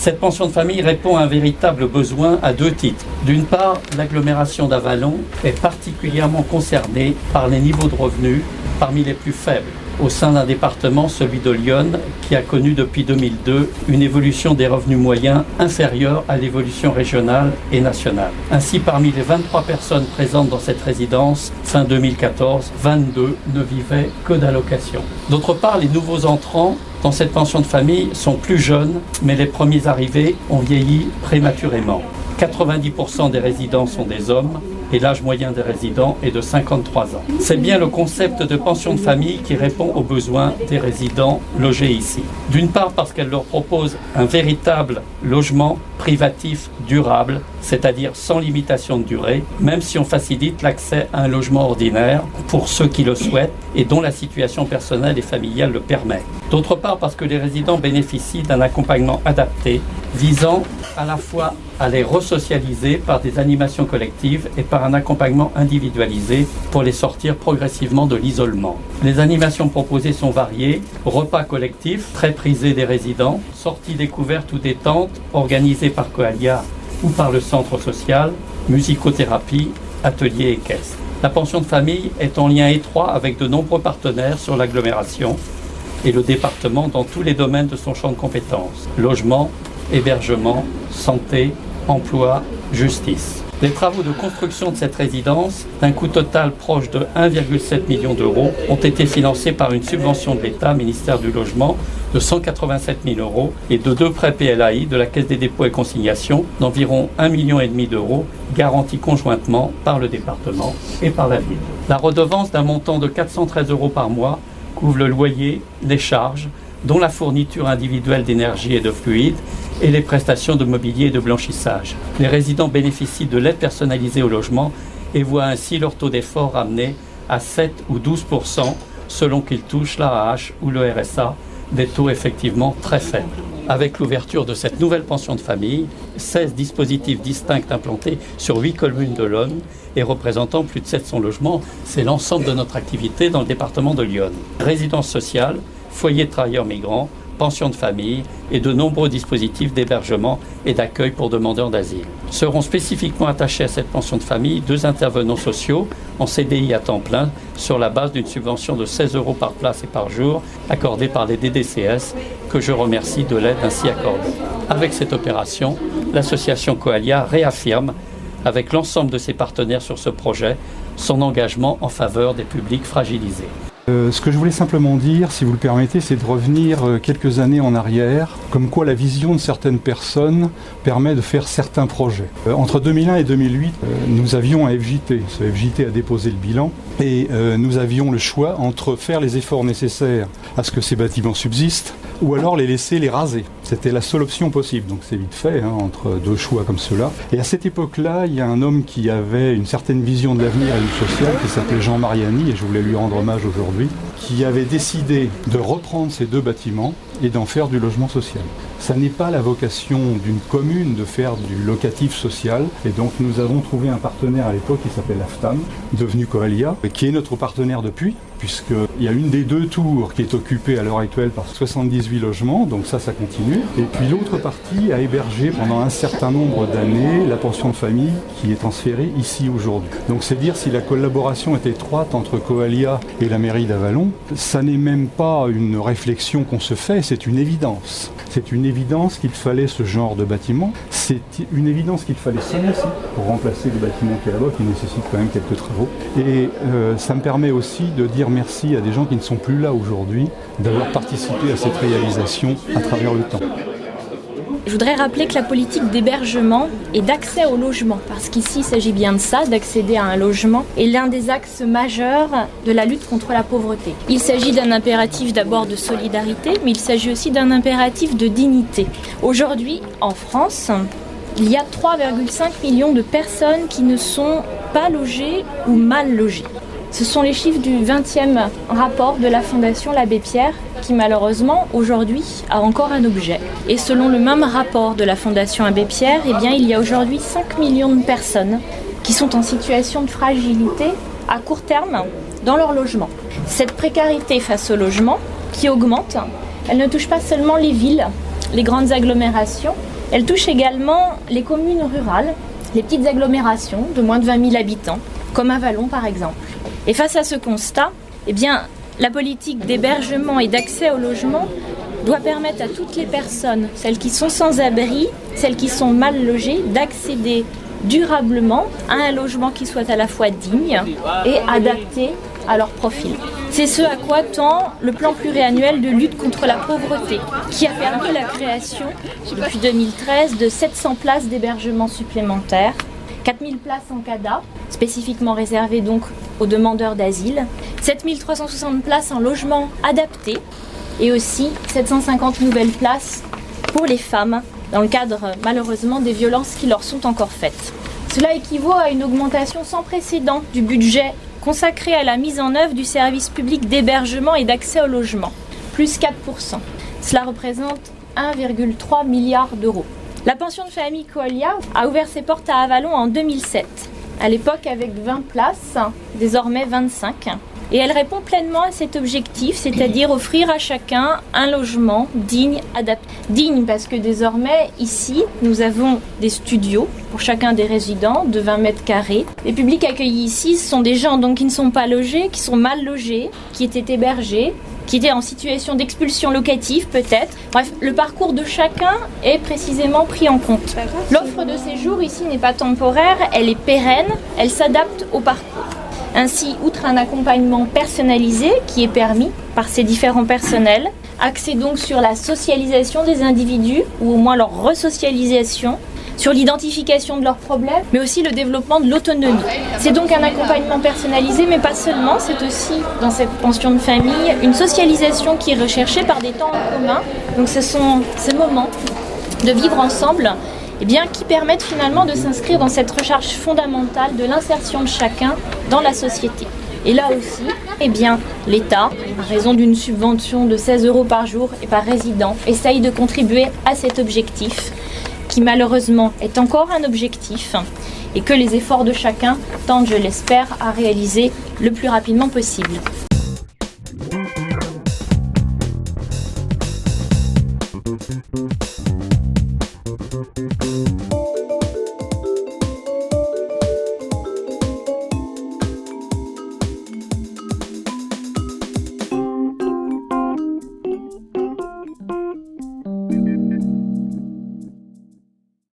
Cette pension de famille répond à un véritable besoin à deux titres. D'une part, l'agglomération d'Avallon est particulièrement concernée par les niveaux de revenus parmi les plus faibles au sein d'un département, celui de Lyon, qui a connu depuis 2002 une évolution des revenus moyens inférieure à l'évolution régionale et nationale. Ainsi, parmi les 23 personnes présentes dans cette résidence, fin 2014, 22 ne vivaient que d'allocations. D'autre part, les nouveaux entrants dans cette pension de famille sont plus jeunes, mais les premiers arrivés ont vieilli prématurément. 90% des résidents sont des hommes et l'âge moyen des résidents est de 53 ans. C'est bien le concept de pension de famille qui répond aux besoins des résidents logés ici. D'une part parce qu'elle leur propose un véritable logement privatif durable, c'est-à-dire sans limitation de durée, même si on facilite l'accès à un logement ordinaire pour ceux qui le souhaitent et dont la situation personnelle et familiale le permet. D'autre part parce que les résidents bénéficient d'un accompagnement adapté visant à la fois à les resocialiser par des animations collectives et par un accompagnement individualisé pour les sortir progressivement de l'isolement. Les animations proposées sont variées, repas collectifs, très prisés des résidents, sorties découvertes ou détentes organisées par Coalia ou par le centre social, musicothérapie, ateliers équestres. La pension de famille est en lien étroit avec de nombreux partenaires sur l'agglomération et le département dans tous les domaines de son champ de compétences. Logement, hébergement, santé, emploi, justice. Les travaux de construction de cette résidence, d'un coût total proche de 1,7 million d'euros, ont été financés par une subvention de l'État, ministère du Logement, de 187 000 euros et de 2 prêts PLAI de la Caisse des dépôts et consignations d'environ 1,5 million d'euros, garantis conjointement par le département et par la ville. La redevance d'un montant de 413 euros par mois couvre le loyer, les charges, dont la fourniture individuelle d'énergie et de fluides, et les prestations de mobilier et de blanchissage. Les résidents bénéficient de l'aide personnalisée au logement et voient ainsi leur taux d'effort ramené à 7 ou 12% selon qu'ils touchent l'AAH ou le RSA, des taux effectivement très faibles. Avec l'ouverture de cette nouvelle pension de famille, 16 dispositifs distincts implantés sur 8 communes de l'Aune et représentant plus de 700 logements, c'est l'ensemble de notre activité dans le département de Lyon. Résidence sociale, foyer de travailleurs migrants, pension de famille et de nombreux dispositifs d'hébergement et d'accueil pour demandeurs d'asile. Seront spécifiquement attachés à cette pension de famille 2 intervenants sociaux en CDI à temps plein sur la base d'une subvention de 16 euros par place et par jour accordée par les DDCS que je remercie de l'aide ainsi accordée. Avec cette opération, l'association Coalia réaffirme avec l'ensemble de ses partenaires sur ce projet son engagement en faveur des publics fragilisés. Ce que je voulais simplement dire, si vous le permettez, c'est de revenir quelques années en arrière, comme quoi la vision de certaines personnes permet de faire certains projets. Entre 2001 et 2008, nous avions un FJT. Ce FJT a déposé le bilan et nous avions le choix entre faire les efforts nécessaires à ce que ces bâtiments subsistent ou alors les laisser les raser. C'était la seule option possible, donc c'est vite fait, entre 2 choix comme cela. Et à cette époque-là, il y a un homme qui avait une certaine vision de l'avenir et du social, qui s'appelait Jean Mariani, et je voulais lui rendre hommage aujourd'hui, qui avait décidé de reprendre ces 2 bâtiments et d'en faire du logement social. Ça n'est pas la vocation d'une commune de faire du locatif social, et donc nous avons trouvé un partenaire à l'époque qui s'appelle AFTAM, devenu Coalia, qui est notre partenaire depuis, puisqu'il y a une des 2 tours qui est occupée à l'heure actuelle par 78 logements, donc ça continue. Et puis l'autre partie a hébergé pendant un certain nombre d'années la pension de famille qui est transférée ici aujourd'hui. Donc c'est dire si la collaboration est étroite entre Coalia et la mairie d'Avallon, ça n'est même pas une réflexion qu'on se fait, c'est une évidence. C'est une évidence qu'il fallait ce genre de bâtiment, c'est une évidence qu'il fallait ça aussi pour remplacer le bâtiment qui est là-bas, qui nécessite quand même quelques travaux. Et ça me permet aussi de dire merci à des gens qui ne sont plus là aujourd'hui, d'avoir participé à cette réalisation à travers le temps. Je voudrais rappeler que la politique d'hébergement et d'accès au logement, parce qu'ici il s'agit bien de ça, d'accéder à un logement, est l'un des axes majeurs de la lutte contre la pauvreté. Il s'agit d'un impératif d'abord de solidarité, mais il s'agit aussi d'un impératif de dignité. Aujourd'hui, en France, il y a 3,5 millions de personnes qui ne sont pas logées ou mal logées. Ce sont les chiffres du 20e rapport de la Fondation l'Abbé Pierre qui malheureusement aujourd'hui a encore un objet. Et selon le même rapport de la Fondation Abbé Pierre, il y a aujourd'hui 5 millions de personnes qui sont en situation de fragilité à court terme dans leur logement. Cette précarité face au logement qui augmente, elle ne touche pas seulement les villes, les grandes agglomérations, Elle touche également les communes rurales, les petites agglomérations de moins de 20 000 habitants, comme Avallon par exemple. Et face à ce constat, la politique d'hébergement et d'accès au logement doit permettre à toutes les personnes, celles qui sont sans abri, celles qui sont mal logées, d'accéder durablement à un logement qui soit à la fois digne et adapté à leur profil. C'est ce à quoi tend le plan pluriannuel de lutte contre la pauvreté, qui a permis la création, depuis 2013, de 700 places d'hébergement supplémentaires, 4000 places en CADA, spécifiquement réservées donc aux demandeurs d'asile, 7360 places en logement adapté et aussi 750 nouvelles places pour les femmes dans le cadre malheureusement des violences qui leur sont encore faites. Cela équivaut à une augmentation sans précédent du budget consacré à la mise en œuvre du service public d'hébergement et d'accès au logement, plus 4%. Cela représente 1,3 milliard d'euros. La pension de famille Coalia a ouvert ses portes à Avallon en 2007, à l'époque avec 20 places, désormais 25. Et elle répond pleinement à cet objectif, c'est-à-dire offrir à chacun un logement digne, adapté. Digne parce que désormais, ici, nous avons des studios pour chacun des résidents de 20 mètres carrés. Les publics accueillis ici, ce sont des gens donc, qui ne sont pas logés, qui sont mal logés, qui étaient hébergés, qui étaient en situation d'expulsion locative peut-être. Bref, le parcours de chacun est précisément pris en compte. L'offre de séjour ici n'est pas temporaire, elle est pérenne, elle s'adapte au parcours. Ainsi, outre un accompagnement personnalisé qui est permis par ces différents personnels, axé donc sur la socialisation des individus, ou au moins leur resocialisation, sur l'identification de leurs problèmes, mais aussi le développement de l'autonomie. C'est donc un accompagnement personnalisé, mais pas seulement, c'est aussi, dans cette pension de famille, une socialisation qui est recherchée par des temps en commun. Donc ce sont ces moments de vivre ensemble qui permettent finalement de s'inscrire dans cette recherche fondamentale de l'insertion de chacun dans la société. Et là aussi, l'État, à raison d'une subvention de 16 € par jour et par résident, essaye de contribuer à cet objectif, qui malheureusement est encore un objectif, et que les efforts de chacun tendent, je l'espère, à réaliser le plus rapidement possible.